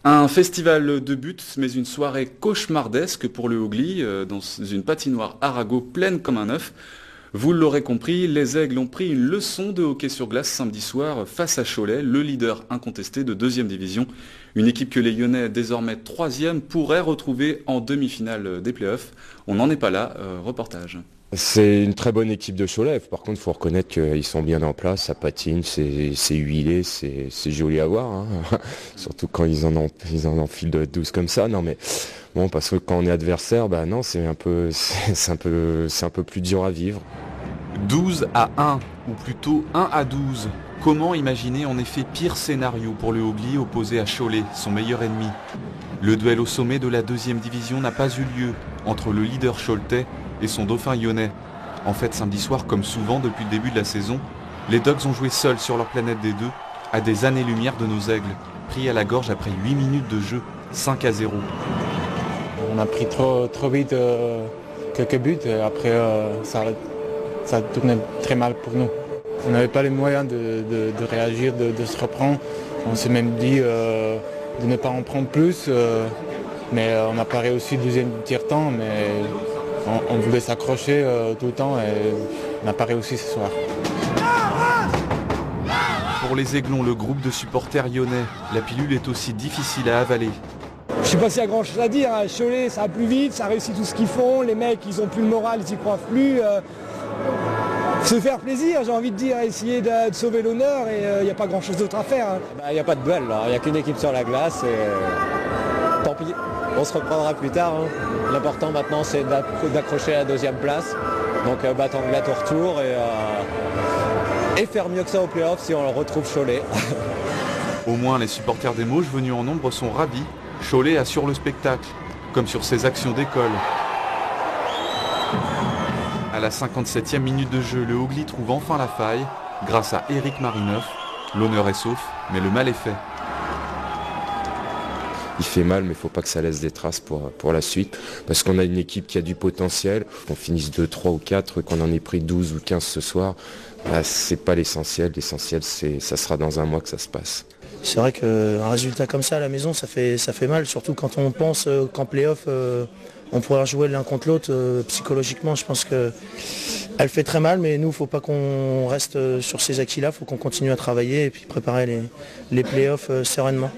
Un festival de buts, mais une soirée cauchemardesque pour le Hougli, dans une patinoire Arago pleine comme un œuf. Vous l'aurez compris, les Aigles ont pris une leçon de hockey sur glace samedi soir face à Cholet, le leader incontesté de 2e division. Une équipe que les Lyonnais, désormais 3e, pourraient retrouver en demi-finale des playoffs. On n'en est pas là, reportage. C'est une très bonne équipe de Cholet. Par contre, il faut reconnaître qu'ils sont bien en place, ça patine, c'est huilé, c'est joli à voir. Hein. Surtout quand ils en enfilent de 12 comme ça. Non mais bon, parce que quand on est adversaire, bah non, c'est un peu plus dur à vivre. 12-1, ou plutôt 1-12. Comment imaginer en effet pire scénario pour le Hougli opposé à Cholet, son meilleur ennemi? Le duel au sommet de la 2e division n'a pas eu lieu entre le leader choletais et son dauphin lyonnais. En fait, samedi soir, comme souvent depuis le début de la saison, les Dogs ont joué seuls sur leur planète des deux, à des années-lumière de nos Aigles, pris à la gorge après 8 minutes de jeu, 5-0. On a pris trop vite quelques buts et après ça tournait très mal pour nous. On n'avait pas les moyens de réagir, de se reprendre. On s'est même dit de ne pas en prendre plus, mais on a pas réussi le deuxième tiers-temps, mais on voulait s'accrocher tout le temps et on n'a pas réussi ce soir. Pour les Aiglons, le groupe de supporters lyonnais, la pilule est aussi difficile à avaler. Je sais pas s'il y a grand chose à dire, hein. Cholet ça va plus vite, ça réussit tout ce qu'ils font, les mecs ils ont plus le moral, ils y croient plus. Se faire plaisir, j'ai envie de dire, essayer de sauver l'honneur et il n'y a pas grand chose d'autre à faire. Hein. Il n'y a pas de duel, il n'y a qu'une équipe sur la glace et tant pis, on se reprendra plus tard. Hein. L'important maintenant c'est d'accrocher la 2e place, donc attendre la tour retour et faire mieux que ça au playoff si on retrouve Cholet. Au moins les supporters des Mauges venus en nombre sont ravis. Cholet assure le spectacle, comme sur ses actions d'école. À la 57e minute de jeu, le Hougli trouve enfin la faille, grâce à Éric Marineuf. L'honneur est sauf, mais le mal est fait. Il fait mal, mais il ne faut pas que ça laisse des traces pour la suite. Parce qu'on a une équipe qui a du potentiel. Qu'on finisse 2, 3 ou 4, qu'on en ait pris 12 ou 15 ce soir, c'est pas l'essentiel. L'essentiel, ça sera dans un mois que ça se passe. C'est vrai qu'un résultat comme ça à la maison, ça fait mal, surtout quand on pense qu'en play-off, on pourra jouer l'un contre l'autre. Psychologiquement, je pense qu'elle fait très mal, mais nous, il ne faut pas qu'on reste sur ces acquis-là, il faut qu'on continue à travailler et puis préparer les play-offs sereinement.